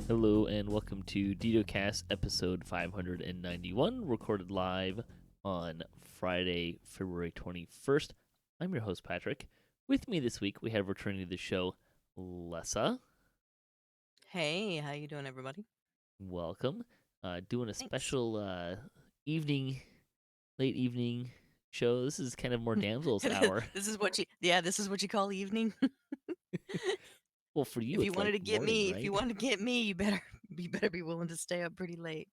Hello and welcome to DDOCast episode 591, recorded live on Friday, February 21st. I'm your host, Patrick. With me this week, we have returning to the show, Lessah. Hey, how you doing, everybody? Welcome. Doing a Thanks. special evening, late evening show. This is kind of more damsel's hour. This is what you call evening. Well, for you, If you it's like wanted to get morning, me, if you right? wanted to get me, you better be willing to stay up pretty late.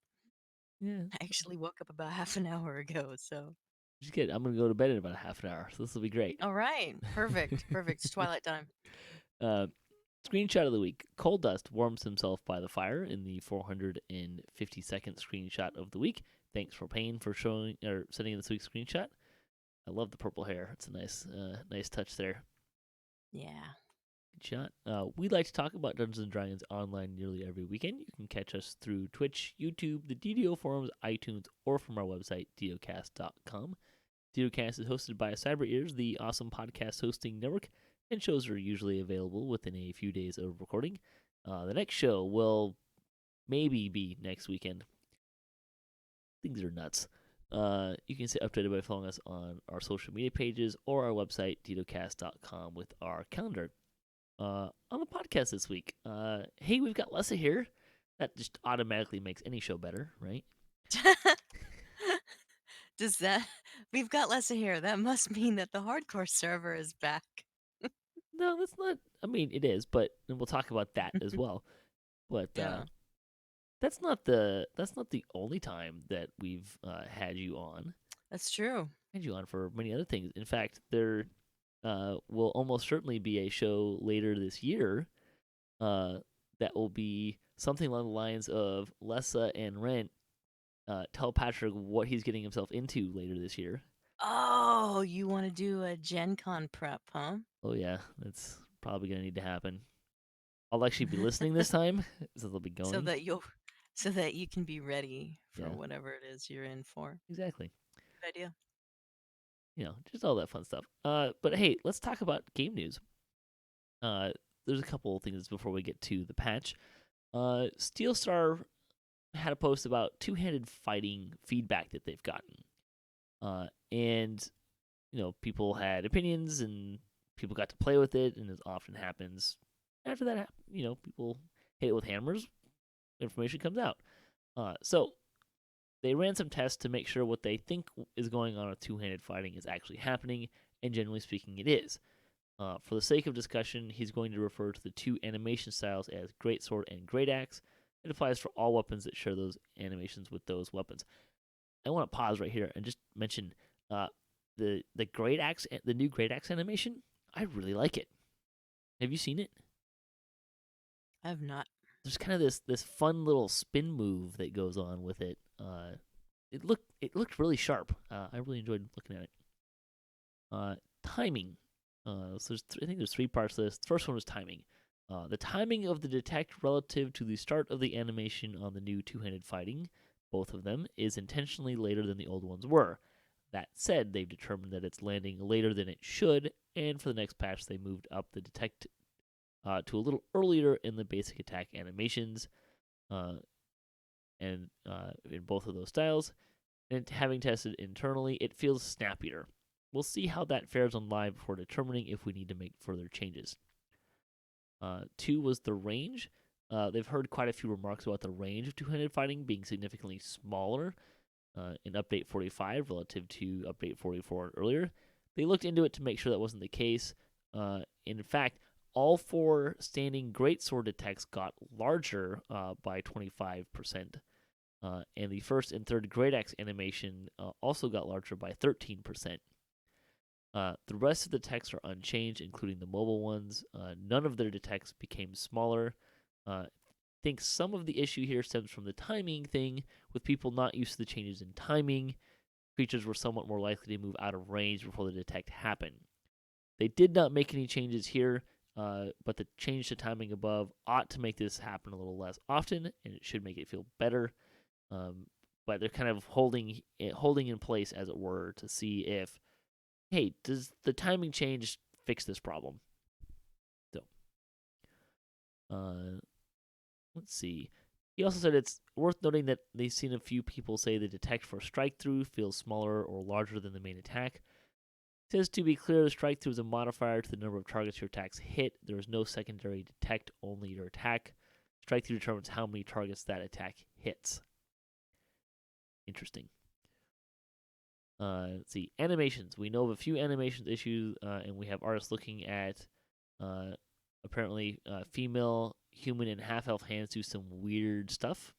Yeah. I actually woke up about half an hour ago, so Just kidding. I'm going to go to bed in about a half an hour, so this will be great. all right, perfect, perfect. It's twilight time. uh, Screenshot of the week. Coal Dust warms himself by the fire in the 450-second screenshot of the week. Thanks for Payne for showing or sending this week's screenshot. I love the purple hair. It's a nice touch there. Yeah. Good shot. We like to talk about Dungeons and Dragons online nearly every weekend. You can catch us through Twitch, YouTube, the DDO forums, iTunes, or from our website, DDOcast.com. DDOcast is hosted by Cyber Ears, the awesome podcast hosting network, and shows are usually available within a few days of recording. The next show will maybe be next weekend. Things are nuts. You can stay updated by following us on our social media pages or our website, DDOcast.com, with our calendar. On the podcast this week, hey, we've got Lessah here. That just automatically makes any show better, right? Does that we've got Lessah here? That must mean that the hardcore server is back. No, that's not. I mean, it is, but and we'll talk about that as well. But Yeah, that's not the only time that we've had you on. that's true. Had you on for many other things. In fact, there will almost certainly be a show later this year uh, that will be something along the lines of Lessah and Rent tell Patrick what he's getting himself into later this year. Oh, you want to do a Gen Con prep, huh? Oh yeah, that's probably gonna need to happen. I'll actually be listening this time, so they'll be so going. that you'll so that you can be ready for Yeah, whatever it is you're in for. exactly. Good idea. Just all that fun stuff. But hey, let's talk about game news. Uh, there's a couple of things before we get to the patch. Steel Star had a post about two-handed fighting feedback that they've gotten. And people had opinions and people got to play with it, and as often happens, after that, people hit it with hammers. Information comes out. So they ran some tests to make sure what they think is going on with two-handed fighting is actually happening, and generally speaking, it is. For the sake of discussion, he's going to refer to the two animation styles as Greatsword and Great Axe. It applies for all weapons that share those animations with those weapons. I want to pause right here and just mention uh, the Great Axe, the new Great Axe animation. I really like it. Have you seen it? I have not. There's kind of this fun little spin move that goes on with it. It looked really sharp. I really enjoyed looking at it. Timing. So I think there's three parts to this. The first one was timing. The timing of the detect relative to the start of the animation on the new two-handed fighting, both of them, is intentionally later than the old ones were. That said, they've determined that it's landing later than it should, and for the next patch, they moved up the detect to a little earlier in the basic attack animations, uh, and in both of those styles. And having tested internally, it feels snappier. We'll see how that fares on live before determining if we need to make further changes. Two was the range. They've heard quite a few remarks about the range of two-handed fighting being significantly smaller in Update 45 relative to Update 44 earlier. They looked into it to make sure that wasn't the case. In fact, all four standing greatsword attacks got larger by 25%. And the first and third Great Axe animation also got larger by 13%. The rest of the texts are unchanged, including the mobile ones. None of their detects became smaller. I think some of the issue here stems from the timing thing, with people not used to the changes in timing. Creatures were somewhat more likely to move out of range before the detect happened. They did not make any changes here, but the change to timing above ought to make this happen a little less often, and it should make it feel better. Um, but they're kind of holding in place, as it were, to see if, hey, does the timing change fix this problem? So, uh, let's see. He also said it's worth noting that they've seen a few people say the detect for strike through feels smaller or larger than the main attack. It says to be clear, the strike through is a modifier to the number of targets your attacks hit. There is no secondary detect, only your attack. Strike through determines how many targets that attack hits. Interesting. Let's see. Animations. We know of a few animations issues, and we have artists looking at uh, apparently female, human, and half elf hands do some weird stuff.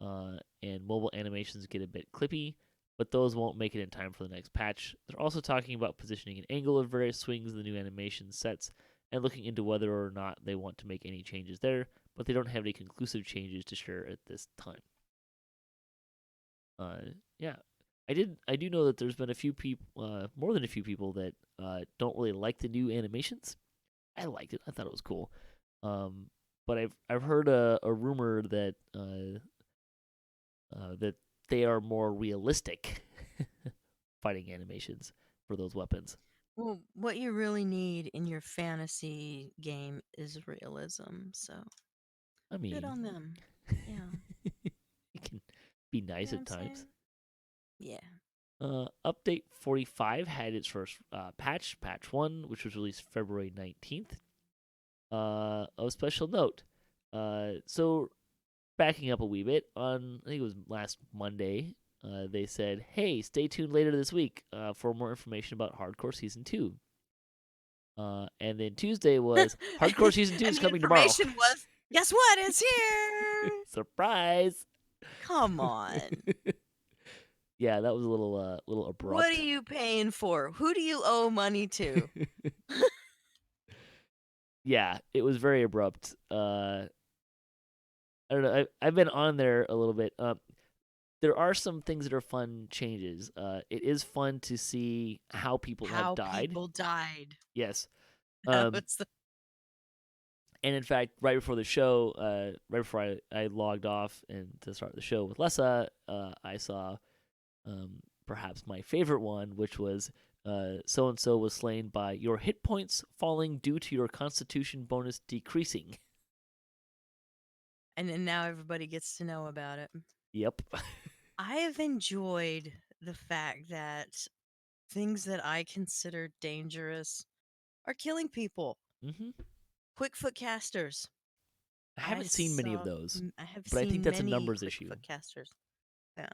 And mobile animations get a bit clippy, but those won't make it in time for the next patch. They're also talking about positioning and angle of various swings in the new animation sets and looking into whether or not they want to make any changes there, but they don't have any conclusive changes to share at this time. Yeah, I do know that there's been a few people, more than a few people that don't really like the new animations. I liked it. I thought it was cool. Um, but I've heard a rumor that that they are more realistic fighting animations for those weapons. Well, what you really need in your fantasy game is realism. So I good mean, on them. Yeah. it can be You nice know what at I'm times. saying? Yeah. Update 45 had its first patch 1, which was released February 19th. Of special note. So backing up a wee bit, on I think it was last Monday, they said, "Hey, stay tuned later this week for more information about Hardcore Season 2." And then Tuesday was Hardcore Season 2 And is the coming tomorrow. information was, guess what? It's here. Surprise! Come on. Yeah, that was a little What are abrupt. you paying for? Who do you owe money to? Yeah, it was very abrupt. I don't know. I've been on there a little bit. There are some things that are fun changes. It is fun to see how people have How died. people died. Yes. That Um, was the and in fact, right before the show, right before I logged off and to start the show with Lessah, I saw perhaps my favorite one, which was so and so was slain by your hit points falling due to your Constitution bonus decreasing. and then now everybody gets to know about it. Yep. I have enjoyed the fact that things that I consider dangerous are killing people. hmm Quickfoot casters. I haven't seen many of those, I have but I think seen that's a many numbers issue. Quickfoot casters. Yeah.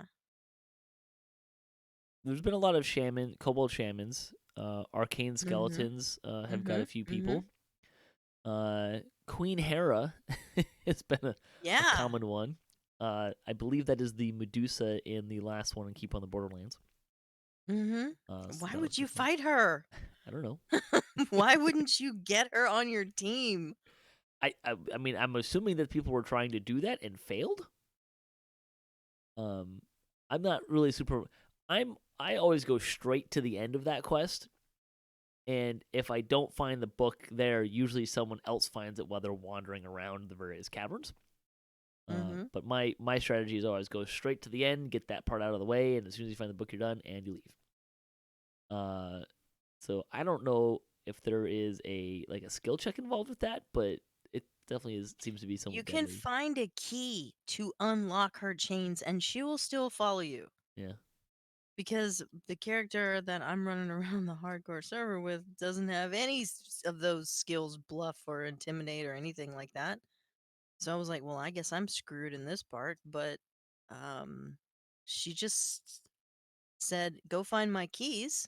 There's been a lot of kobold shamans, arcane Mm-hmm. skeletons have got Mm-hmm. a few Mm-hmm. people. Queen Hera has been a Yeah. common one. I believe that is the Medusa in the last one in Keep on the Borderlands. Mm-hmm. So Why that would would be you fun. fight her? I don't know. Why wouldn't you get her on your team? I mean, I'm assuming that people were trying to do that and failed. Um, I'm not really super. I always go straight to the end of that quest, and if I don't find the book there, usually someone else finds it while they're wandering around the various caverns. Mm-hmm. But my strategy is always go straight to the end, get that part out of the way, and as soon as you find the book, you're done and you leave. Uh, so I don't know if there is a skill check involved with that, but it definitely seems to be You somewhat can deadly. find a key to unlock her chains and she will still follow you. Yeah. Because the character that I'm running around the hardcore server with doesn't have any of those skills, bluff or intimidate or anything like that. So I was like, well, I guess I'm screwed in this part. But um, she just said, go find my keys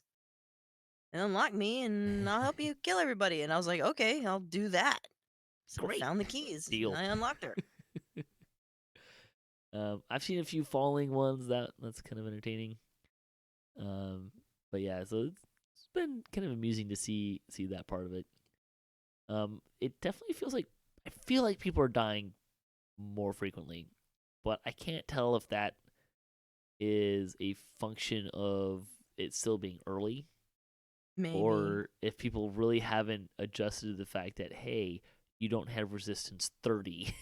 and unlock me, and I'll help you kill everybody. And I was like, okay, I'll do that. So I Great found the keys and deal. I unlocked her. I've seen a few falling ones that's kind of entertaining. Um, but yeah, so it's been kind of amusing to see that part of it. It definitely feels like I feel like people are dying more frequently, but I can't tell if that is a function of it still being early Maybe. or if people really haven't adjusted to the fact that hey, you don't have resistance 30.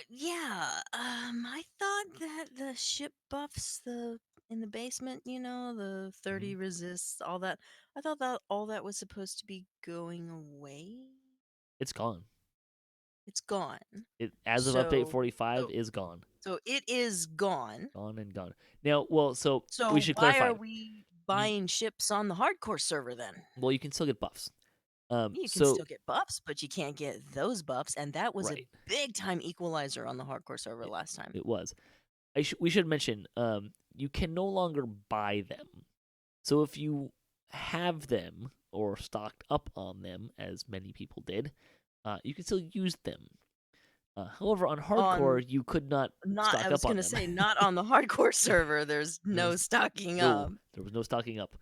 Yeah. I thought that the ship buffs the in the basement, the 30 Mhm. resists, all that. I thought that all that was supposed to be going away. It's gone. It's gone. It, as of update So 45, so is gone. so it is gone. Gone and gone. Now, well, so we So should why clarify. are we buying ships on the hardcore server then? Well, you can still get buffs. You can So still get buffs, but you can't get those buffs, and that was a right, big time equalizer on the hardcore server it, last time. it was. We should mention. You can no longer buy them. So if you have them or stocked up on them, as many people did, you can still use them. However, on On hardcore, you could not not I stock was up on gonna them. say not on the hardcore server. There's No, no stocking no, up. there was no stocking up.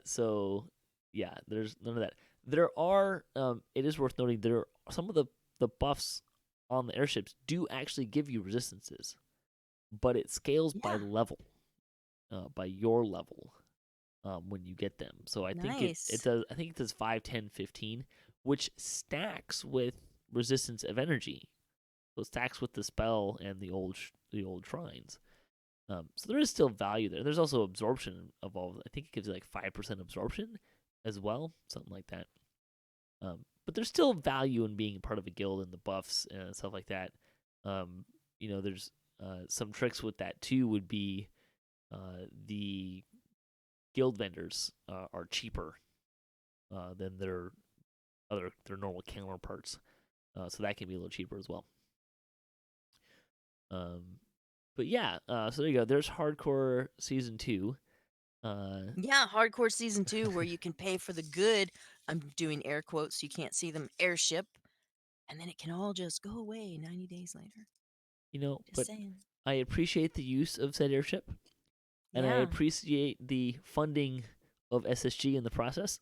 So yeah, there's none of that. There are. It is worth noting there are some of the buffs on the airships do actually give you resistances, but it scales by Yeah, level, by your level. When you get them. So I think it nice. does. I think it does 5, 10, 15, which stacks with resistance of energy. So it stacks with the spell and the old shrines. So there is still value there. There's also absorption of all. I think it gives you like 5% absorption as well, something like that. But there's still value in being part of a guild and the buffs and stuff like that. There's some tricks with that too. Would be the guild vendors are cheaper than their normal counterparts, so that can be a little cheaper as well. But yeah, so there you go. There's Hardcore Season 2. Yeah, hardcore season 2 where you can pay for the good. I'm doing air quotes, so you can't see them airship, and then it can all just go away 90 days later. Just But saying. I appreciate the use of said airship, and I Yeah. appreciate the funding of SSG in the process.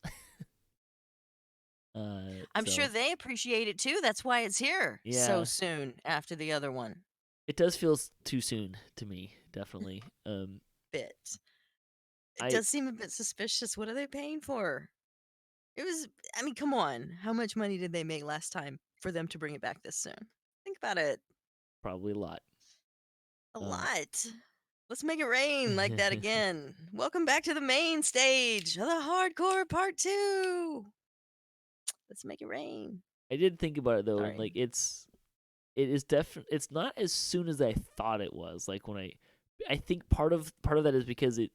I'm sure So they appreciate it too. That's why it's here so yeah, soon after the other one. it does feel too soon to me, definitely. Bit. It I does seem a bit suspicious. What are they paying for? It was, I mean, come on. How much money did they make last time for them to bring it back this soon? Think about it. probably a lot. A Um, lot. Let's make it rain like that again. Welcome back to the main stage of the hardcore part 2. Let's make it rain. I did think about it though, and Sorry. like it is definitely it's not as soon as I thought it was. Like when I think part of that is because it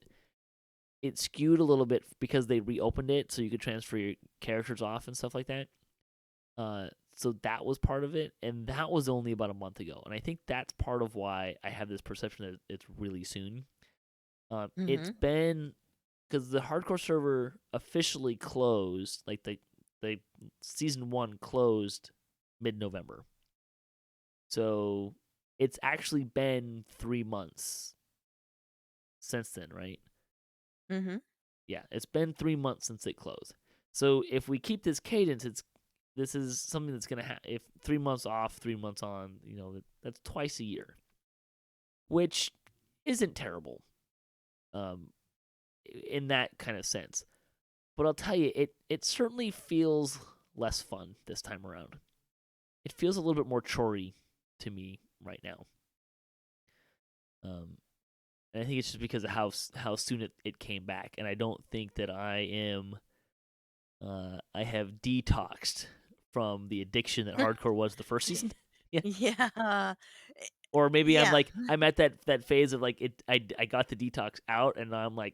skewed a little bit because they reopened it so you could transfer your characters off and stuff like that. So that was part of it, and that was only about a month ago. And I think that's part of why I have this perception that it's really soon. It's Mm-hmm. been because the hardcore server officially closed, like the season 1 closed mid-November. So it's actually been 3 months since then, right? Mm-hmm. Yeah, it's been 3 months since it closed. So if we keep this cadence, this is something that's gonna happen. If 3 months off, 3 months on, that's twice a year, which isn't terrible, um, in that kind of sense. But I'll tell you, it certainly feels less fun this time around. It feels a little bit more chorey to me right now. Um, and I think it's just because of how soon it came back, and I don't think that I have detoxed from the addiction that hardcore was the first season. Yeah. Yeah. Or maybe Yeah. I'm at that phase of like I got the detox out, and now I'm like,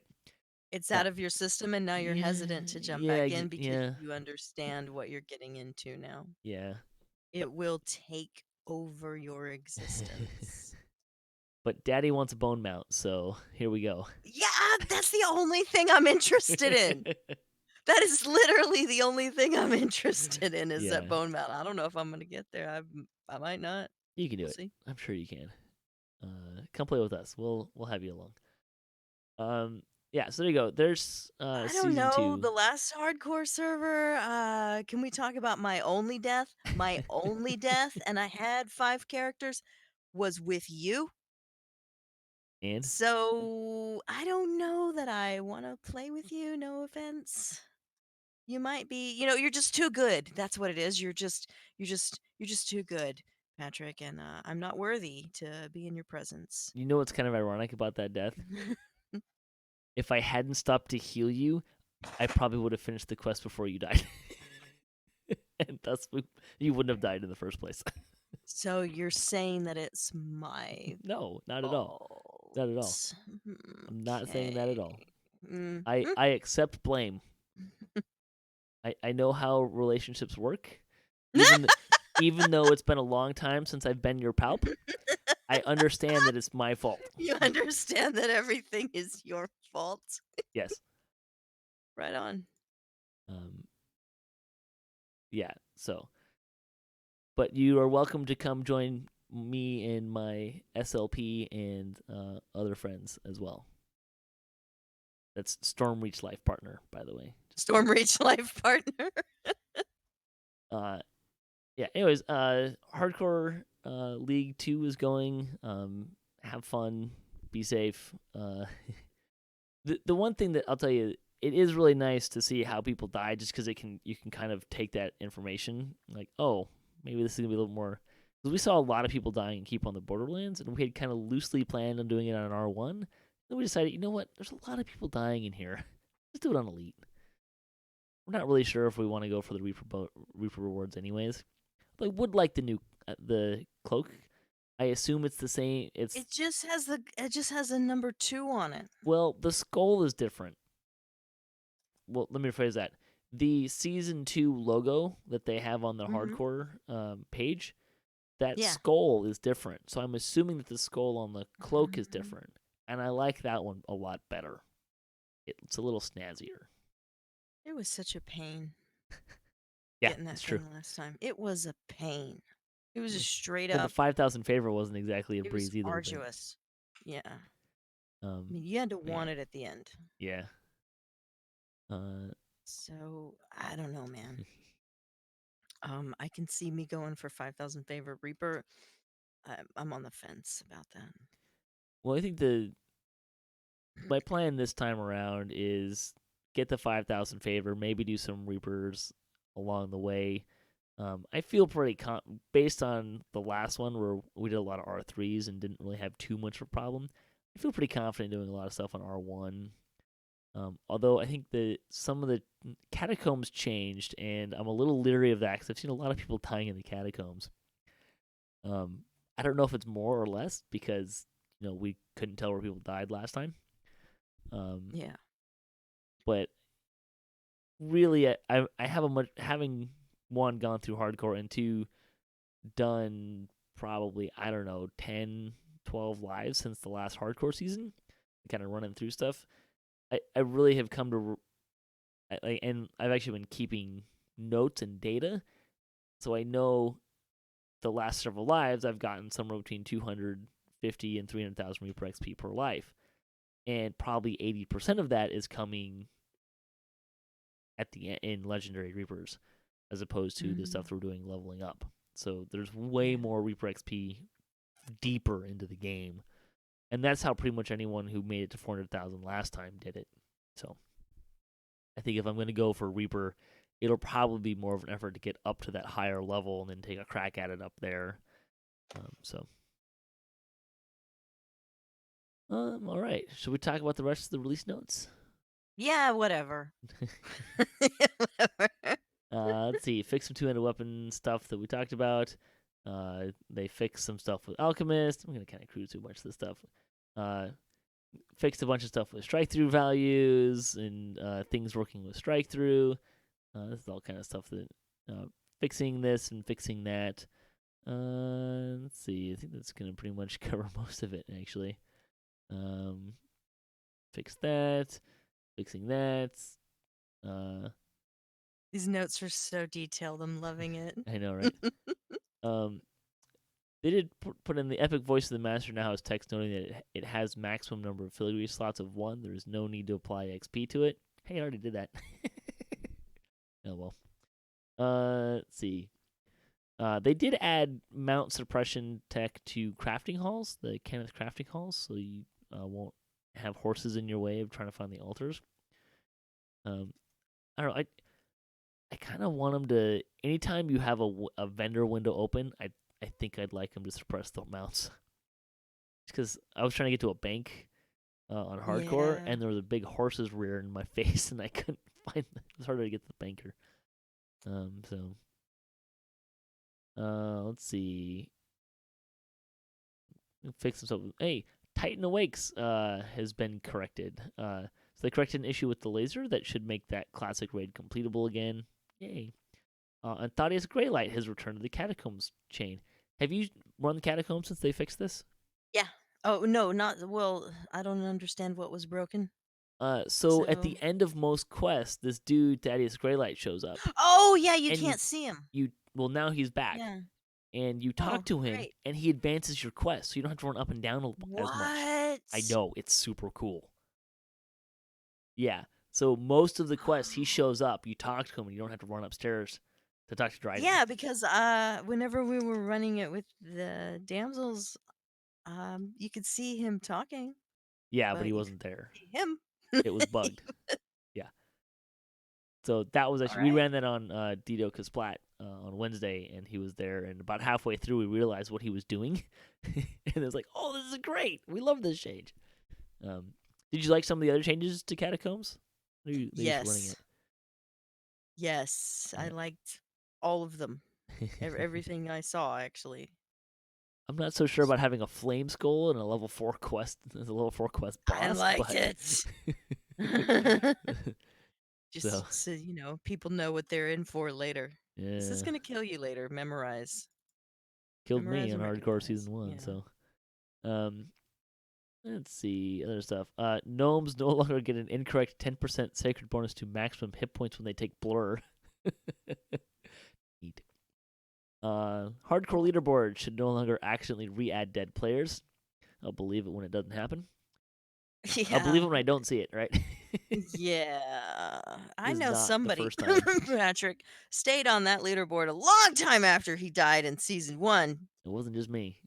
It's uh, out of your system, and now you're yeah, hesitant to jump yeah, back in because yeah, you understand what you're getting into now. yeah. But It will take over your existence. but Daddy wants a bone mount, so here we go. Yeah, that's the only thing I'm interested in. That is literally the only thing I'm interested in is that Yeah, bone mount. I don't know if I'm gonna get there. I might not. you can do We'll it. see. I'm sure you can. Come play with us. We'll have you along. Yeah. So there you go. There's I don't season know. 2. The last hardcore server, can we talk about my only death? My only death, and I had 5 characters, was with you. And So I don't know that I want to play with you. No offense. You might be, you're just too good. That's what it is. You're just too good, Patrick, and I'm not worthy to be in your presence. you know what's kind of ironic about that death? If I hadn't stopped to heal you, I probably would have finished the quest before you died. and thus you wouldn't have died in the first place. So you're saying that it's my No, not at all. fault. Not at all. I'm not saying that Okay. at all. Mm. I accept blame. I know how relationships work, even even though it's been a long time since I've been your palp. I understand that it's my fault. You understand that everything is your fault. Yes. Right on. Um. Yeah. So, but you are welcome to come join me and my SLP and other friends as well. That's Stormreach life partner, by the way. Stormreach life partner. Uh, yeah. Anyways, hardcore League 2 is going. Have fun, be safe. The one thing that I'll tell you, it is really nice to see how people die, just because you can kind of take that information, like, oh, maybe this is gonna be a little more. Because we saw a lot of people dying in Keep on the Borderlands, and we had kind of loosely planned on doing it on R1. Then we decided, you know what? There's a lot of people dying in here. Let's do it on Elite. We're not really sure if we want to go for the Reaper rewards, anyways. But I would like the cloak. I assume it's the same. It just has a number 2 on it. Well, the skull is different. Well, let me rephrase that. The season 2 logo that they have on the hardcore page, that skull is different. So I'm assuming that the skull on the cloak is different, and I like that one a lot better. It's a little snazzier. It was such a pain. Yeah, getting that that's thing true. last time. It was a pain. It was just straight Well, up. the 5,000 favor wasn't exactly a It was breeze either. arduous. Yeah. I But, mean, you had to want it at the end. yeah. So I don't know, man. I can see me going for 5,000 favor Reaper. I'm on the fence about that. Well, I think my plan this time around is get the 5,000 favor, maybe do some Reapers along the way. I feel pretty based on the last one where we did a lot of R3s and didn't really have too much of a problem. I feel pretty confident doing a lot of stuff on R1. Although I think that some of the catacombs changed, and I'm a little leery of that because I've seen a lot of people dying in the catacombs. I don't know if it's more or less because we couldn't tell where people died last time. Yeah. But really, I have having one gone through hardcore and two done probably, I don't know, 10, 12 lives since the last hardcore season, kind of running through stuff. I really have come to, and I've actually been keeping notes and data, so I know the last several lives I've gotten somewhere between 250 and 300,000 Reaper XP per life, and probably 80% of that is coming at the end in Legendary Reapers, as opposed to the stuff that we're doing leveling up. So there's way more Reaper XP deeper into the game. And that's how pretty much anyone who made it to 400,000 last time did it. So I think if I'm going to go for Reaper, it'll probably be more of an effort to get up to that higher level and then take a crack at it up there. All right. Should we talk about the rest of the release notes? Yeah, whatever. Let's see. Fix some two-handed weapon stuff that we talked about. They fixed some stuff with Alchemist. I'm going to kind of cruise through a bunch of this stuff. Fixed a bunch of stuff with strike-through values and things working with strike-through. This is all kind of stuff that fixing this and fixing that. Let's see. I think that's going to pretty much cover most of it, actually. Fix that. Fixing that. These notes are so detailed. I'm loving it. I know, right? They did put in the epic voice of the master now has text noting that it has maximum number of filigree slots of 1. There is no need to apply XP to it. Hey, I already did that. Oh, well. Let's see. They did add mount suppression tech to crafting halls, the Kenneth crafting halls, so you won't have horses in your way of trying to find the altars. I don't know. I kind of want them to. Anytime you have a vendor window open, I think I'd like them to suppress the mounts. Because I was trying to get to a bank on hardcore, and there was a big horse's rear in my face, and I couldn't find. It was harder to get to the banker. So Let's see. Fix themselves. Hey, Titan Awakes has been corrected. So they corrected an issue with the laser that should make that classic raid completable again. Yay. And Thaddeus Greylight has returned to the Catacombs chain. Have you run the Catacombs since they fixed this? Yeah. Oh no, not well. I don't understand what was broken. So at So. the end of most quests, this dude Thaddeus Greylight shows up, Oh yeah, you and can't see him. well now he's back, Yeah. and you talk Oh, to him, great. and he advances your quest, so you don't have to run up and down as much. I What? know it's super cool. Yeah. So most of the quests, he shows up. You talk to him, and you don't have to run upstairs to talk to Dryden. Yeah, because whenever we were running it with the damsels, you could see him talking, Yeah, but but he you wasn't couldn't there. see him. It was bugged. Yeah. So that was All actually we right. ran that on DDOCast on Wednesday, and he was there. And about halfway through, we realized what he was doing, and it was like, "Oh, this is great! We love this change." Um, did you like some of the other changes to Catacombs? They used to running Yes. Yes, I it. liked all of them. Everything I saw actually. I'm not so sure about having a flame skull and a level 4 quest as a level 4 quest I boss, liked but it. so Just so people know what they're in for later. This is yeah, gonna kill you later. Memorize, killed me memorize on and hardcore recognize. season 1. Yeah. So um, let's see other stuff. Gnomes no longer get an incorrect 10% sacred bonus to maximum hit points when they take blur. Neat. Hardcore Well, leaderboard should no longer accidentally re-add dead players. I'll believe it when it doesn't happen. I'll believe yeah. it when I don't see it. Right? Yeah. I Is know not the somebody, first time. Patrick, stayed on that leaderboard a long time after he died in season 1. It wasn't just me.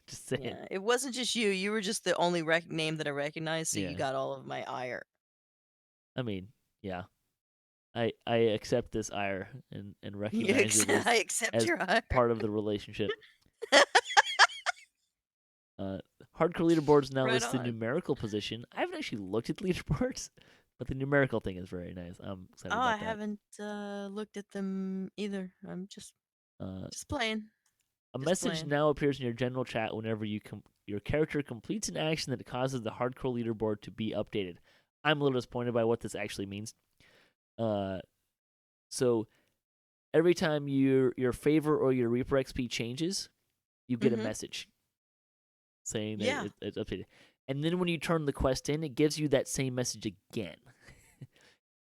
Just saying. Yeah, it wasn't just you. You were just the only name that I recognized, so you Yeah. got all of my ire. I mean, yeah. I accept this ire and You recognize it I accept as your ire. part of the relationship. Uh, Hardcore leaderboards now Right list the on. numerical position. I haven't actually looked at the leaderboards, but the numerical thing is very nice. I'm Oh, excited I about that. haven't looked at them either. I'm Uh, just playing. a Just message playing. now appears in your general chat whenever your character completes an action that causes the hardcore leaderboard to be updated. I'm a little disappointed by what this actually means. Uh, so every time your favor or your Reaper XP changes, you get a Mhm. message saying that Yeah. it's updated. And then when you turn the quest in, it gives you that same message again.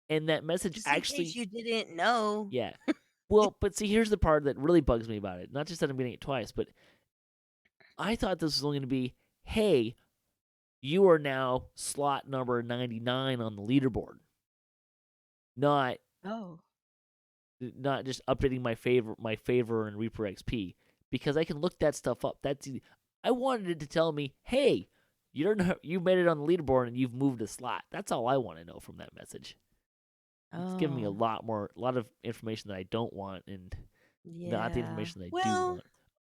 And that message Just in case actually, you didn't know. yeah. Well, but see, here's the part that really bugs me about it. Not just that I'm getting it twice, but I thought this was only going to be, hey, you are now slot number 99 on the leaderboard. Not Oh. not just updating my favor and Reaper XP because I can look that stuff up. That's easy. I wanted it to tell me, "Hey, you made it on the leaderboard and you've moved a slot." That's all I want to know from that message. It's giving me a Oh. lot of information that I don't want and not the Yeah. information that I do Well, want.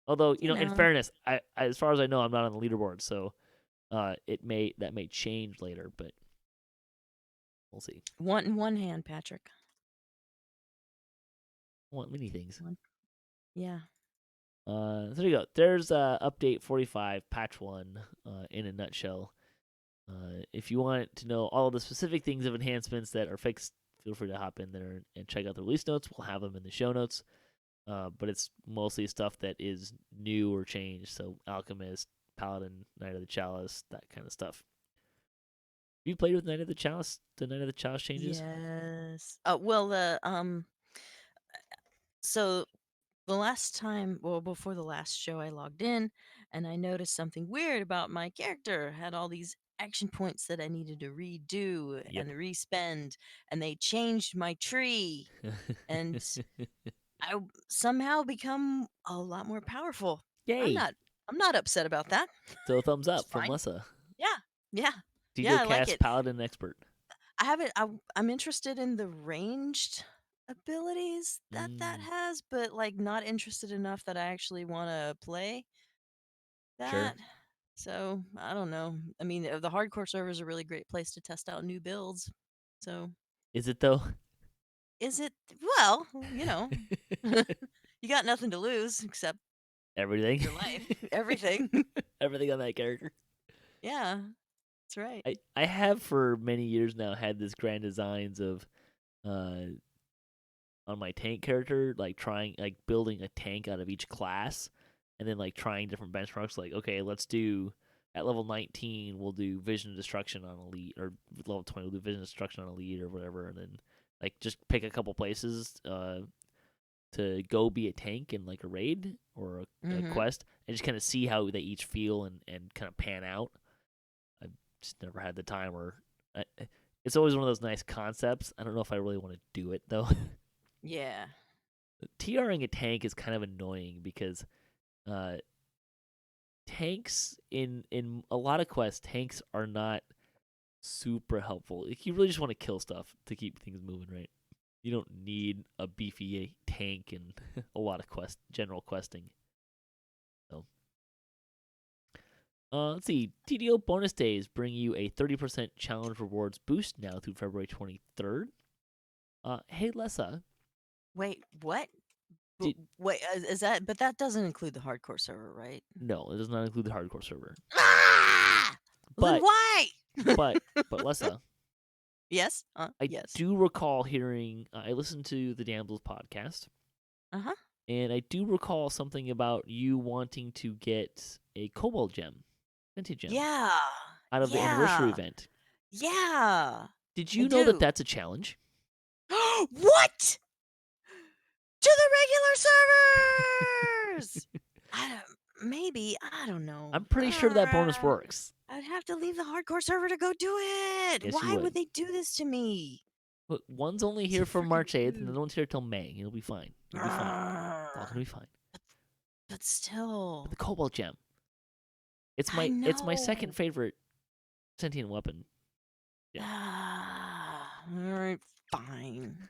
Although, you in know, fairness, as far as I know, I'm not on the leaderboard, so that may change later, but we'll see. one in one hand, Patrick. I want many things. One. Yeah. So there you go. There's update 45, patch 1, in a nutshell. If you want to know all the specific things of enhancements that are fixed, feel free to hop in there and check out the release notes. We'll have them in the show notes. But it's mostly stuff that is new or changed. So Alchemist, Paladin, Knight of the Chalice, that kind of stuff. Have you played with Knight of the Chalice? The Knight of the Chalice changes? Yes. Well, so the last time, well, before the last show, I logged in and I noticed something weird about my character. Had all these action points that I needed to redo and Yep. respend, and they changed my tree, and somehow become a lot more powerful. I'm Yay! not, I'm not upset about that. So thumbs It's up from fine. Lessah. Yeah, yeah, yeah. I like DDOCast it. Paladin Expert. I haven't. I'm interested in the ranged abilities that Mm, has, but like not interested enough that I actually want to play sure. that. So I don't know. I mean, the hardcore server is a really great place to test out new builds. So Is it though? is it? Well, You got nothing to lose except Everything. your life. Everything. Everything on that character. Yeah, that's right. I have for many years now had this grand designs of uh on my tank character, like building a tank out of each class, and then like trying different benchmarks. Like, okay, let's do at level 19, we'll do vision destruction on elite, or level 20, we'll do vision destruction on elite, or whatever, and then like just pick a couple places to go be a tank in like a raid or a Mm-hmm. quest, and just kind of see how they each feel and kind of pan out. I've just never had the time, or it's always one of those nice concepts. I don't know if I really want to do it though. Yeah. TRing a tank is kind of annoying because uh, tanks in a lot of quests, tanks are not super helpful. Like, you really just want to kill stuff to keep things moving, right? You don't need a beefy tank in a lot of general questing. So, let's see. TDO bonus days bring you a 30% challenge rewards boost now through February 23rd. Hey Lessah, Wait, what? did Wait, is that? But that doesn't include the hardcore server, right? no, it does not include the hardcore server. Ah! Well, then But why? but but Lessah, Yes. I Yes. do recall hearing. I listened to the Damsels podcast, Uh-huh. and I do recall something about you wanting to get a Cobalt gem, vintage gem, Yeah. out of the anniversary Yeah. event. Yeah. Did I you know that do. that's a challenge? What? To the regular servers! I don't. Maybe I don't know. I'm pretty sure that bonus works. I'd have to leave the hardcore server to go do it. Yes, you Why would. would they do this to me? But one's only So here for freaking March 8th, and the rude. other one's here till May. You'll be fine. You'll be fine. It's all gonna be fine. But But the still, Cobalt gem, it's I my second know. favorite sentient weapon. Yeah. All right, fine.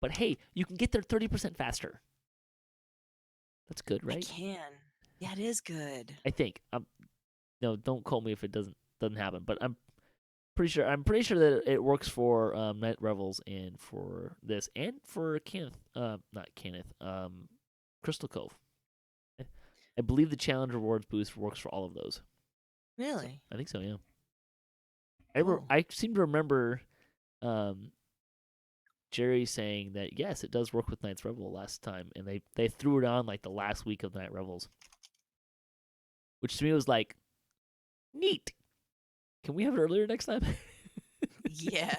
But hey, you can get there 30% faster. That's good, I right? can. Yeah, it is good. I think. No, don't quote me if it doesn't happen. But I'm pretty sure that it works for Night Revels and for this and for Kenneth. Not Kenneth. Crystal Cove. I, I believe the challenge rewards boost works for all of those. So Really I think so. Yeah. cool. I seem to remember um, Jerry saying that yes, it does work with Night's Revel last time, and they threw it on like the last week of Night Revels, which to me was like neat. Can we have it earlier next time? Yeah.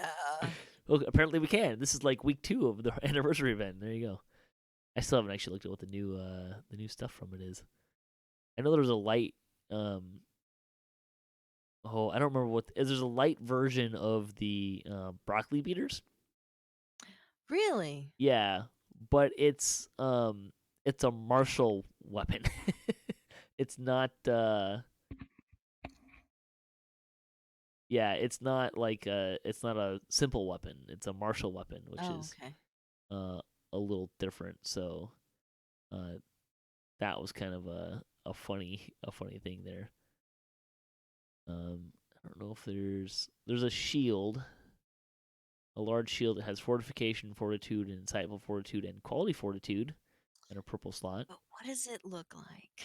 Well, apparently we can. This is like week 2 of the anniversary event. There you go. I still haven't actually looked at what the new stuff from it is. I know there was a light. Oh, I don't remember what. There's a light version of the broccoli beaters. Really? Yeah, but it's a martial weapon. It's not. Yeah, it's not like it's not a simple weapon. It's a martial weapon, which Oh, is okay. uh a little different. So uh that was kind of a funny thing there. I don't know if there's a shield, a large shield that has fortification, fortitude, and insightful fortitude and quality fortitude, and a purple slot. But what does it look like?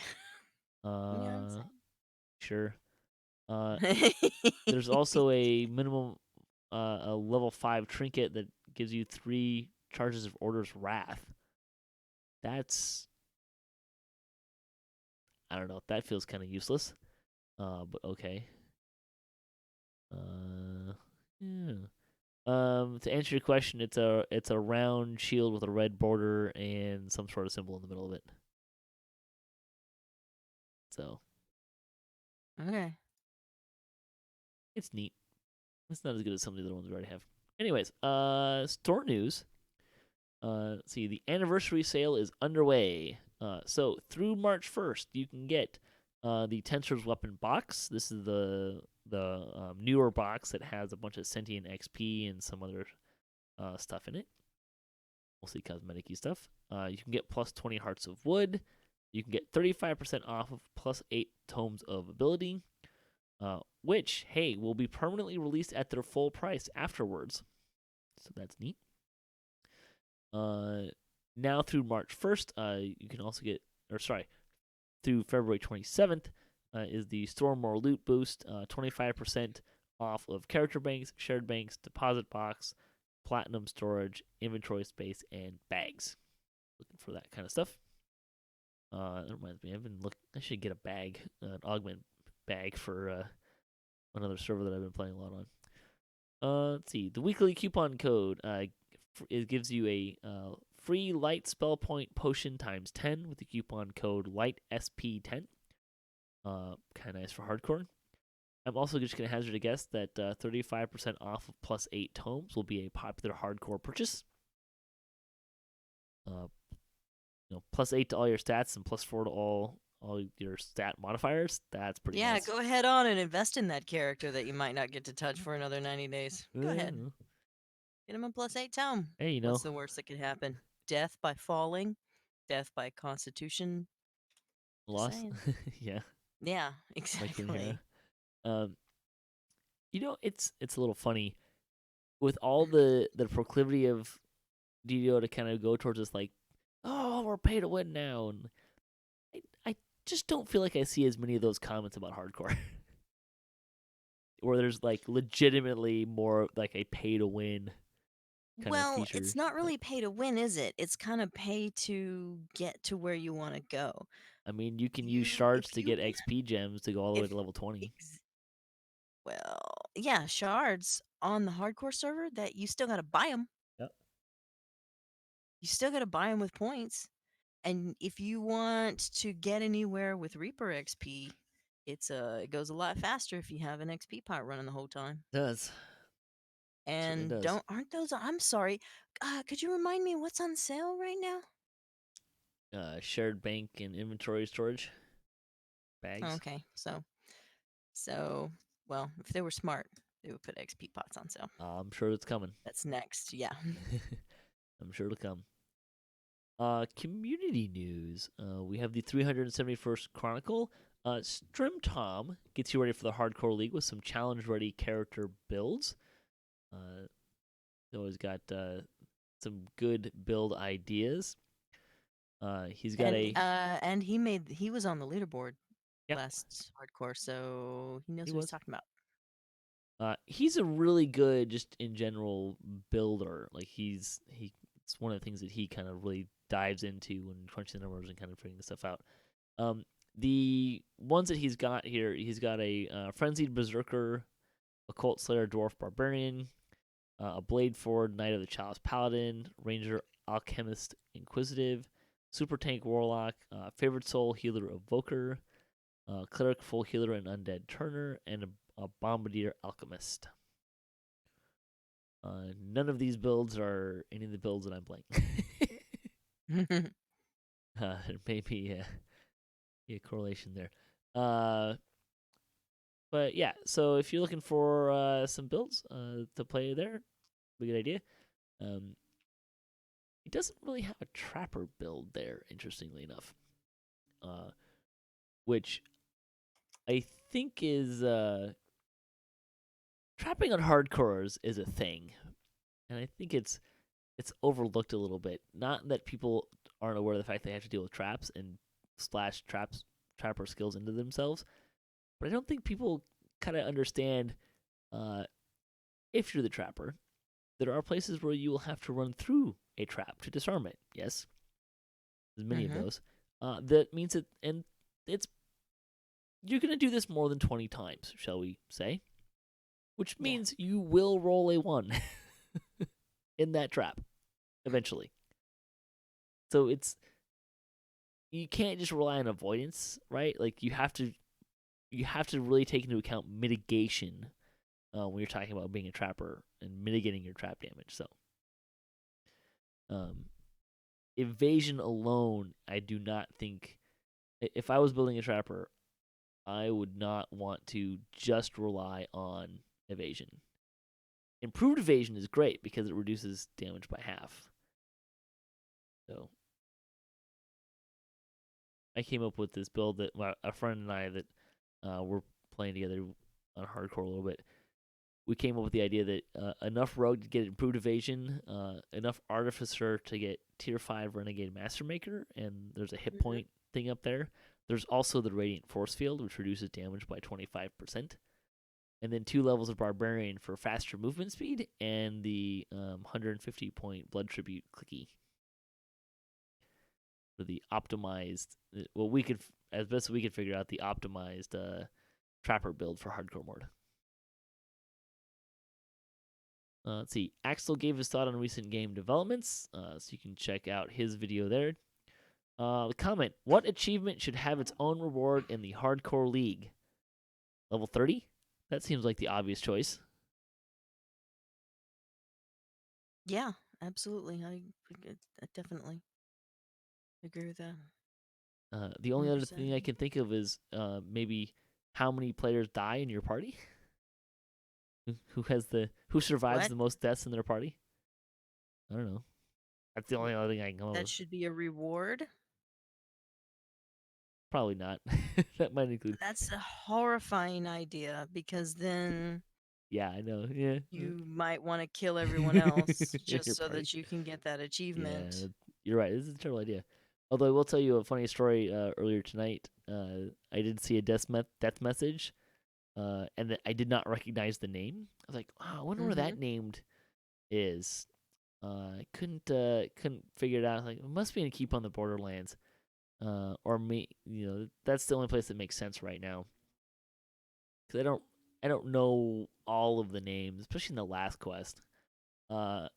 You know what Uh, sure. Uh, I'm saying? there's also a minimum a level 5 trinket that gives you 3 charges of Order's Wrath. That's I don't know. That feels kind of useless. But okay. Yeah. To answer your question, it's a round shield with a red border and some sort of symbol in the middle of it. So Okay. it's neat. It's not as good as some of the other ones we already have. Anyways, store news. Let's see, the anniversary sale is underway. So through March 1st, you can get the Tensor's Weapon box. This is the newer box that has a bunch of sentient XP and some other stuff in it. Mostly cosmetic-y stuff. You can get plus 20 Hearts of Wood. You can get 35% off of plus 8 Tomes of Ability, which, hey, will be permanently released at their full price afterwards. So that's neat. Now through March 1st, you can also get, or sorry, through February 27th, is the Store More Loot Boost, 25% off of character banks, shared banks, deposit box, platinum storage, inventory space, and bags. Looking for that kind of stuff. That reminds me, I've been looking. I should get a bag, an augment bag for another server that I've been playing a lot on. Let's see. The weekly coupon code it gives you a free light spell point potion times 10 with the coupon code LIGHTSP10. Kind of nice for hardcore. I'm also just going to hazard a guess that 35% off of plus 8 tomes will be a popular hardcore purchase. Plus 8 to all your stats and plus 4 to all your stat modifiers. That's pretty Yeah, nice. go ahead on and invest in that character that you might not get to touch for another 90 days. Go ahead. Get him a plus 8 tome. Hey, What's the worst that could happen? Death by falling? Death by constitution? Just loss. saying. Yeah. Yeah, Like exactly. It's a little funny with all the proclivity of DDO to kind of go towards this like, oh, we're pay to win now, and I just don't feel like I see as many of those comments about hardcore, where there's like legitimately more like a pay to win kind of Well, feature. it's not really pay to win, is it? It's kind of pay to get to where you want to go. I mean, you can use You, shards if to you get can, XP gems to go all the way if, to level 20. well, yeah, shards on the hardcore server that you still got to buy them. Yep. You still got to buy them with points. And if you want to get anywhere with Reaper XP, it goes a lot faster if you have an XP pot running the whole time. It does. Certainly And does. aren't those? I'm sorry. Could you remind me what's on sale right now? Shared bank and inventory storage bags. Okay, so well, if they were smart, they would put XP pots on sale. I'm sure it's coming. That's next. Yeah. I'm sure it'll come. Community news. We have the 371st Chronicle. Strim Tom gets you ready for the Hardcore League with some challenge-ready character builds. Always got some good build ideas. He's got And he was on the leaderboard yeah, last hardcore, so he knows he what he's was. talking about. He's a really good, just in general, builder. Like it's one of the things that he kind of really dives into when crunching the numbers and kind of figuring this stuff out. The ones that he's got here, he's got a Frenzied Berserker, Occult Slayer Dwarf Barbarian, a Blade Forward Knight of the Chalice Paladin, Ranger Alchemist Inquisitive, Super Tank Warlock, Favorite Soul Healer Evoker, Cleric Full Healer and Undead Turner, and a Bombardier Alchemist. None of these builds are any of the builds that I'm playing. There may be a correlation there. But yeah, so if you're looking for some builds to play there, a good idea. He doesn't really have a trapper build there, interestingly enough, which I think is trapping on hardcores is a thing, and I think it's overlooked a little bit. Not that people aren't aware of the fact they have to deal with traps and splash trapper skills into themselves, but I don't think people kind of understand if you're the trapper, there are places where you will have to run through a trap to disarm it. Yes, there's many of those. That means that, and it's you're gonna do this more than 20 times, shall we say? Which means you will roll a 1 in that trap eventually. So you can't just rely on avoidance, right? Like you have to really take into account mitigation when you're talking about being a trapper and mitigating your trap damage. So, evasion alone, I do not think. If I was building a trapper, I would not want to just rely on evasion. Improved evasion is great because it reduces damage by half. So, I came up with this build that a friend and I that were playing together on hardcore a little bit. we came up with the idea that enough rogue to get improved evasion, enough artificer to get tier 5 renegade master maker, and there's a hit Hmm. point thing up there. There's also the radiant force field, which reduces damage by 25%. And then 2 levels of barbarian for faster movement speed, and the 150 point blood tribute clicky for the optimized. Well, we could, as best we could figure out, the optimized trapper build for hardcore mode. Let's see. Axel gave his thought on recent game developments, so you can check out his video there. Comment: what achievement should have its own reward in the hardcore league? Level 30? That seems like the obvious choice. Yeah, absolutely. I definitely agree with that. The only other 100%. thing I can think of is maybe how many players die in your party. Who survives What? the most deaths in their party? I don't know. That's the only other thing I can come up That with. should be a reward? Probably not. That might include. That's a horrifying idea because then Yeah, I know. Yeah. you might want to kill everyone else In your just so party. that you can get that Yeah, achievement. you're right. This is a terrible idea. Although I will tell you a funny story. Earlier tonight, I did see a death message, and I did not recognize the name. I was like, "Wow, I wonder where Mm-hmm. that named is." I couldn't figure it out. Like, it must be in Keep on the Borderlands, or me. That's the only place that makes sense right now. Because I don't know all of the names, especially in the last quest. Uh,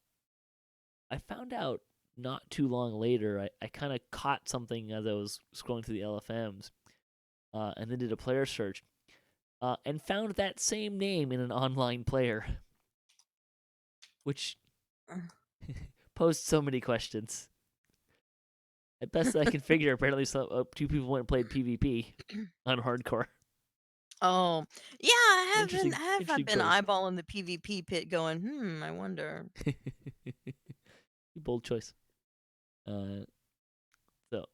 I found out not too long later. I kind of caught something as I was scrolling through the LFMs, and then did a player search, and found that same name in an online player, which posed so many questions. At best I can figure, apparently two people went and played PvP on hardcore. Oh, yeah, Interesting, I've interesting been choice. eyeballing the PvP pit going, I wonder. Bold choice. Uh, so,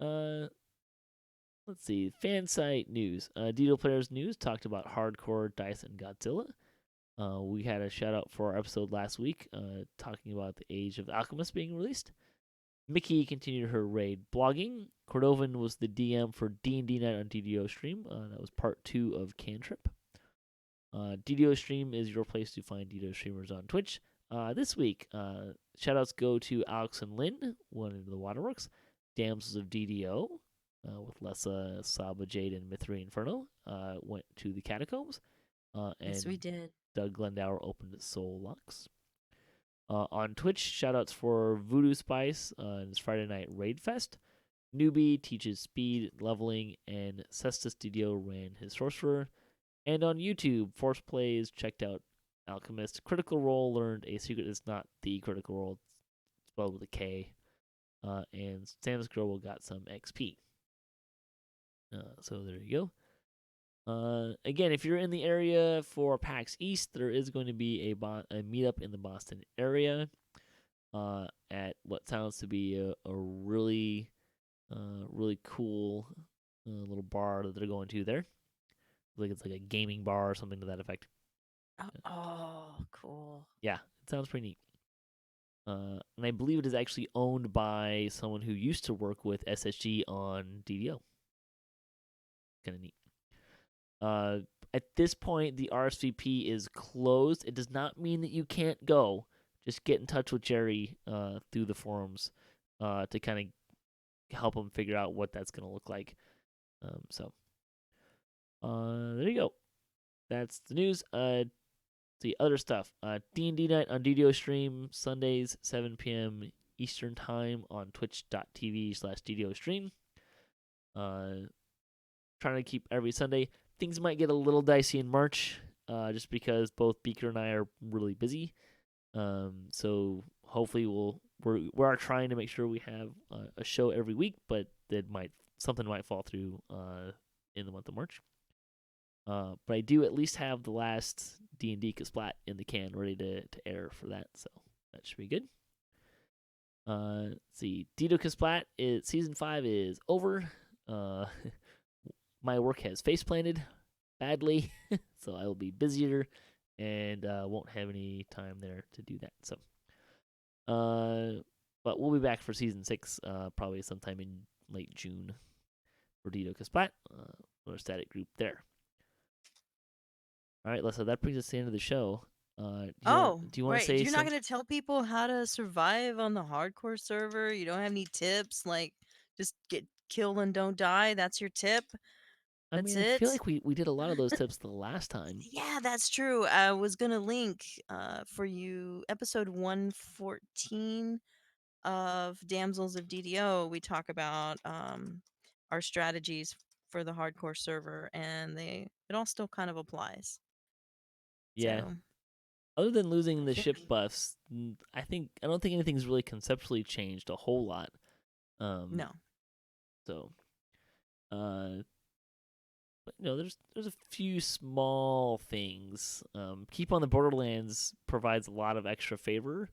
uh, let's see. Fan site news. DDO Players News talked about hardcore, Dice, and Godzilla. We had a shout out for our episode last week, talking about the Age of the Alchemist being released. Mickey continued her raid blogging. Cordovan was the DM for D&D Night on DDO Stream. That was part 2 of Cantrip. DDO Stream is your place to find DDO streamers on Twitch. This week, shoutouts go to Alex and Lynn, one of the Waterworks, Damsels of DDO, with Lessah, Saba, Jade, and Mithri Inferno, went to the Catacombs, Yes, we and did. Doug Glendower opened Soul Lux. On Twitch, shoutouts for Voodoo Spice and his Friday Night Raid Fest. Newbie teaches speed, leveling, and Cesta Studio ran his Sorcerer. And on YouTube, Force Plays checked out Alchemist. Critical Role learned a secret is not the Critical Role, it's spelled with a K. And Sam's Girl got some XP. So there you go. Again, if you're in the area for PAX East, there is going to be a meetup in the Boston area at what sounds to be a really, really cool little bar that they're going to there. Like it's like a gaming bar or something to that effect. Oh, cool. Yeah, it sounds pretty neat. And I believe it is actually owned by someone who used to work with SSG on DDO. Kind of neat. At this point, the RSVP is closed. It does not mean that you can't go. Just get in touch with Jerry through the forums to kind of help him figure out what that's going to look like. So there you go. That's the news. The other stuff. D&D Night on DDO stream, Sundays, 7 p.m. Eastern Time on twitch.tv/DDO stream. Trying to keep every Sunday. Things might get a little dicey in March, just because both Beaker and I are really busy. So hopefully we are trying to make sure we have a show every week, but something might fall through in the month of March. But I do at least have the last D&D Kasplat in the can ready to air for that, so that should be good. Let's see. DDOCast Season 5 is over. My work has face planted badly, so I will be busier and won't have any time there to do that. So, but we'll be back for season 6, probably sometime in late June for DDOCast Plat, or static group there. All right, Lessah, that brings us to the end of the show. Do Oh, you want to right. say You're not some? going to tell people how to survive on the hardcore server? You don't have any tips? Like, just get killed and don't die? That's your tip? I That's mean, I feel it? like we did a lot of those tips the last time. Yeah, that's true. I was going to link for you episode 114 of Damsels of DDO. We talk about our strategies for the hardcore server, and it all still kind of applies. Yeah. So, Other than losing I the think ship buffs, I don't think anything's really conceptually changed a whole lot. no. So, uh, but there's a few small things. Keep on the Borderlands provides a lot of extra favor,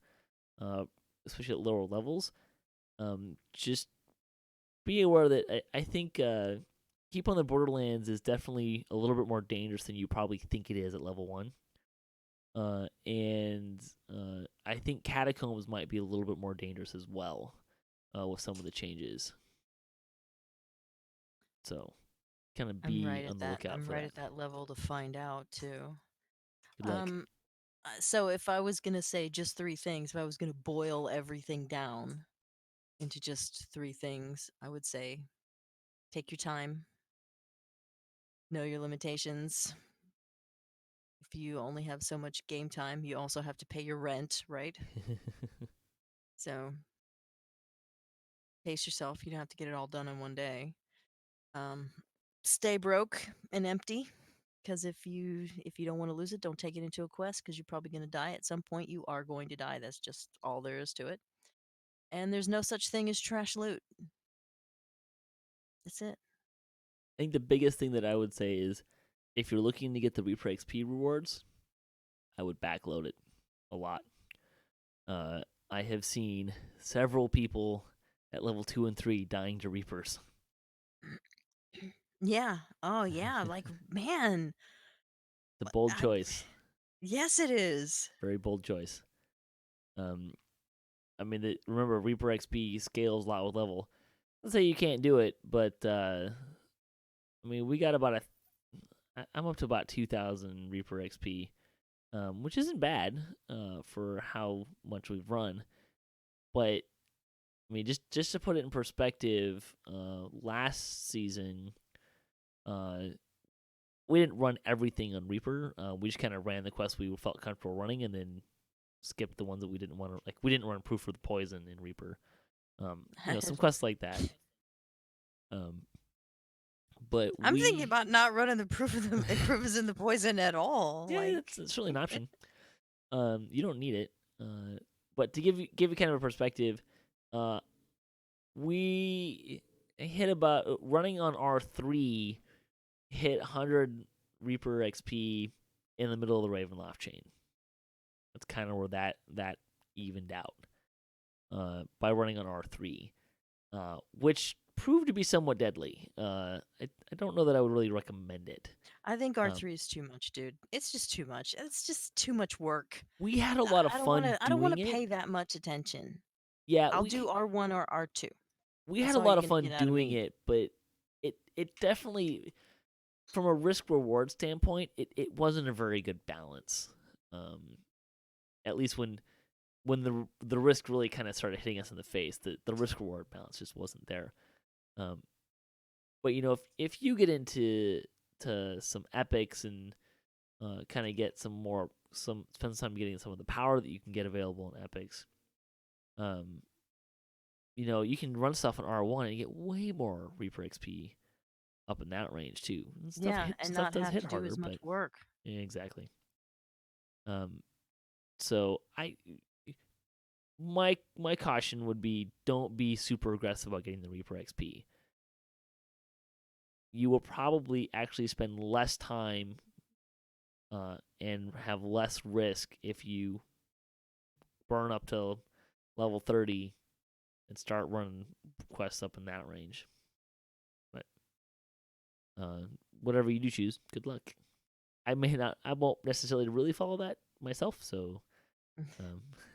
uh, especially at lower levels. Just be aware that I think Keep on the Borderlands is definitely a little bit more dangerous than you probably think it is at level 1. And I think Catacombs might be a little bit more dangerous as well, with some of the changes. So, kind of I'm be right on at the that. lookout I'm for right that. at that level to find out too. Good luck. Um, so if I was gonna say just three things, if I was gonna boil everything down into just three things, I would say take your time, know your limitations. If you only have so much game time, you also have to pay your rent, right? So pace yourself. You don't have to get it all done in one day. Um, stay broke and empty. Because if you don't want to lose it, don't take it into a quest because you're probably going to die at some point. You are going to die. That's just all there is to it. And there's no such thing as trash loot. That's it. I think the biggest thing that I would say is if you're looking to get the Reaper XP rewards, I would backload it a lot. I have seen several people at level 2 and 3 dying to Reapers. Yeah. Oh yeah. Like man. It's a bold I, choice. yes, it is. Very bold choice. Um, I mean, remember Reaper XP scales a lot with level. Let's say you can't do it, but I mean, we got about I'm up to about 2,000 Reaper XP, which isn't bad for how much we've run. But I mean, just to put it in perspective, last season, uh, we didn't run everything on Reaper. We just kind of ran the quests we felt comfortable running, and then skipped the ones that we didn't want to. Like we didn't run Proof for the Poison in Reaper. Some quests like that. Um, but I'm thinking we, about not running the proof of the proof is in the poison at all. yeah, Like it's certainly an option. You don't need it. But to give you kind of a perspective, uh, we hit about running on R3 hit 100 Reaper XP in the middle of the Ravenloft chain. That's kind of where that evened out by running on R3, which proved to be somewhat deadly. I don't know that I would really recommend it. I think R3 is too much, dude. It's just too much. It's just too much work. We had a lot of I don't want fun to. I don't want doing to it. pay that much attention. Yeah, I'll do R1 or R2. we had That's a all lot you're of gonna fun get out of doing me. it, but it definitely, from a risk reward standpoint, it wasn't a very good balance. At least when the risk really kind of started hitting us in the face, the risk reward balance just wasn't there. Um, but if you get into some epics and kind of get spend some time getting some of the power that you can get available in epics, um, you can run stuff on R1 and get way more Reaper XP up in that range too. And Yeah, and stuff not does have hit to do harder, as much but work. yeah, exactly. Um, so my caution would be don't be super aggressive about getting the Reaper XP. You will probably actually spend less time and have less risk if you burn up to level 30 and start running quests up in that range. But whatever you do choose, good luck. I won't necessarily really follow that myself. So um,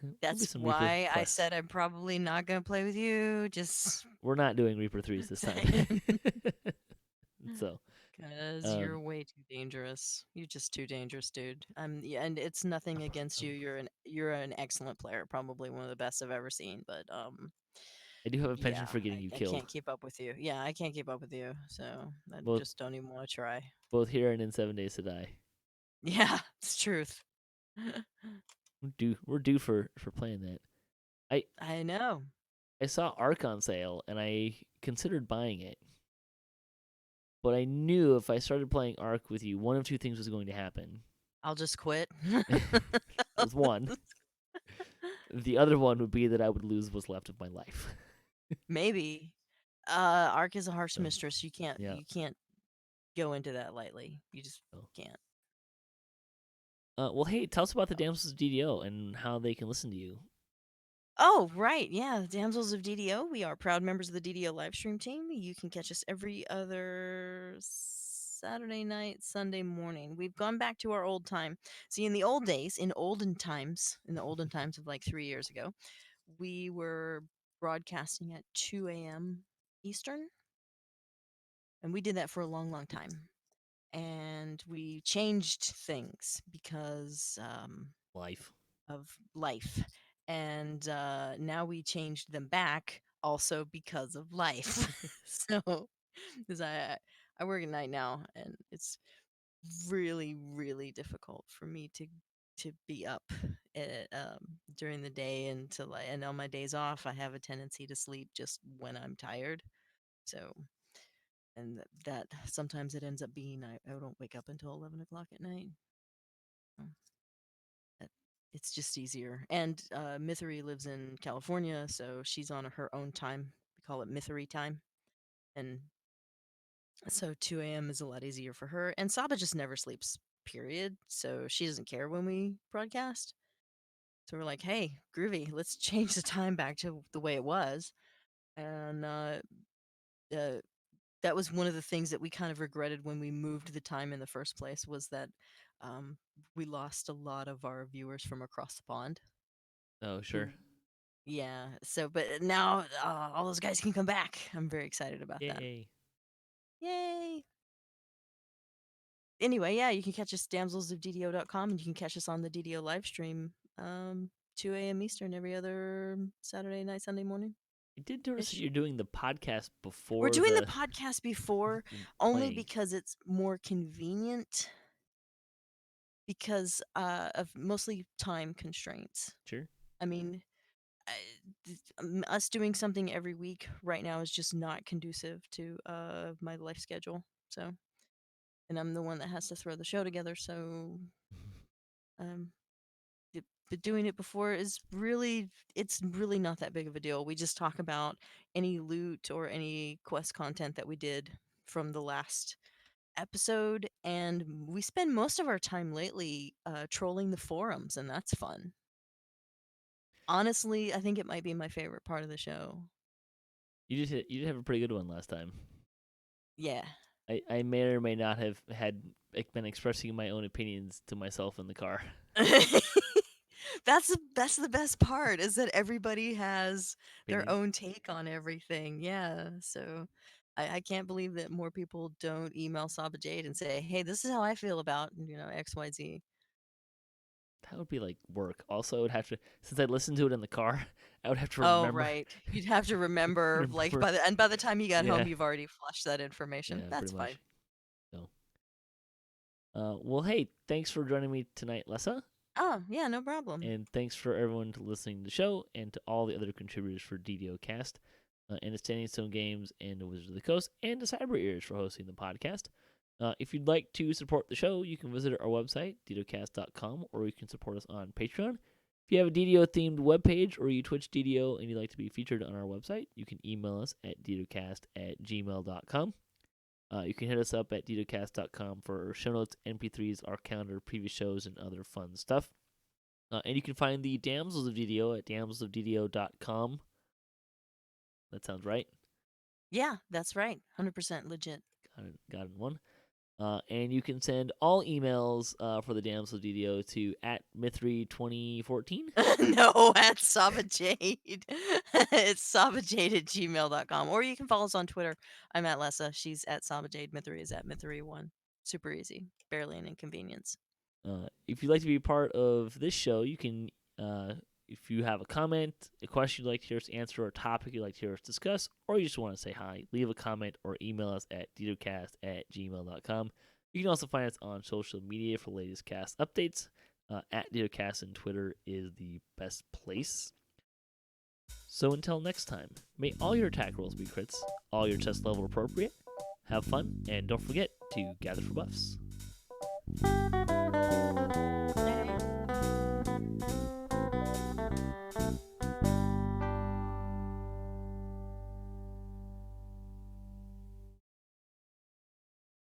there'll be That's some Reaper why I quests. said I'm probably not gonna play with you. Just We're not doing Reaper 3s this time. saying. So, Because um, you're way too dangerous. You're just too dangerous, dude. Yeah, and it's nothing against you. um, You're an excellent player, probably one of the best I've ever seen. But I do have a penchant yeah, for getting you I killed, can't keep up with you. Yeah, I can't keep up with you. So I both just don't even want to try. here and in 7 Days to Die. Yeah, it's truth. We're due for playing that. I I know. I saw Ark on sale and I considered buying it, but I knew if I started playing Ark with you, one of two things was going to happen. I'll just quit. That was one. The other one would be that I would lose what's left of my life. Maybe. Ark is a harsh So, mistress. You can't yeah. you can't go into that lightly. You just So. can't. Well, hey, tell us about the Damsels of DDO and how they can listen to you. Oh, right. Yeah, the Damsels of DDO. We are proud members of the DDO live stream team. You can catch us every other Saturday night, Sunday morning. We've gone back to our old time. See, in the old days, in the olden times of like 3 years ago, we were broadcasting at 2 a.m. Eastern, and we did that for a long, long time. And we changed things because Life. of life. And now we changed them back also because of life. So, because I work at night now, and it's really really difficult for me to be up during the day and on my days off I have a tendency to sleep just when I'm tired. So and that sometimes it ends up being I don't wake up until 11 o'clock at night. That it's just easier. And Mithery lives in California, so she's on her own time. We call it Mithery time. And so 2 a.m. is a lot easier for her. And Saba just never sleeps, period. So she doesn't care when we broadcast. So we're like, hey, groovy, let's change the time back to the way it was. And uh, that was one of the things that we kind of regretted when we moved the time in the first place was that um, we lost a lot of our viewers from across the pond Oh, sure. who yeah, so but now all those guys can come back. I'm very excited about that. Yay. Yay! Anyway, yeah, you can catch us damselsofddo.com and you can catch us on the DDO live stream 2 a.m. Eastern every other Saturday night, Sunday morning I did notice that ish. you're doing the podcast We're before doing the the podcast before only playing. because it's more convenient because of mostly time constraints. Sure. I mean, us doing something every week right now is just not conducive to my life schedule. So, and I'm the one that has to throw the show together. So, um, but doing it before is it's really not that big of a deal. We just talk about any loot or any quest content that we did from the last episode, and we spend most of our time lately trolling the forums, and that's fun. Honestly, I think it might be my favorite part of the show. You did have a pretty good one last time. Yeah. I may or may not have had been expressing my own opinions to myself in the car. That's the best part is that everybody has their Opinions. own take on everything. Yeah. So I can't believe that more people don't email Saba Jade and say, hey, this is how I feel about, XYZ. That would be like work. Also, I would have to since I listened to it in the car, I would have to Oh, remember right. You'd have to remember, like, remember. by the time you got home, Yeah. you've already flushed that information. Yeah, That's pretty fine. much. So, well, hey, thanks for joining me tonight, Lessah. Oh, yeah, no problem. And thanks for everyone to listening to the show and to all the other contributors for DDOcast, and to Standing Stone Games and to Wizards of the Coast and to Cyber Ears for hosting the podcast. If you'd like to support the show, you can visit our website, DDOcast.com, or you can support us on Patreon. If you have a DDO-themed webpage or you Twitch DDO and you'd like to be featured on our website, you can email us at ddocast@gmail.com. You can hit us up at ddocast.com for show notes, MP3s, our calendar, previous shows, and other fun stuff. And you can find the Damsels of DDO at damselsofddo.com. That sounds right. Yeah, that's right. 100% legit. Got it in one. And you can send all emails for the Damsel DDO to @Mithri2014. No, at Sabajade. It's sabajade@gmail.com. Or you can follow us on Twitter. I'm at Lessah. She's at Sabajade. Mithri is at Mithri1. Super easy. Barely an inconvenience. If you'd like to be part of this show, you can, if you have a comment, a question you'd like to hear us answer, or a topic you'd like to hear us discuss, or you just want to say hi, leave a comment or email us at DDOCast@gmail.com. You can also find us on social media for latest cast updates. At DDOCast and Twitter is the best place. So until next time, may all your attack rolls be crits, all your chest level appropriate, have fun, and don't forget to gather for buffs.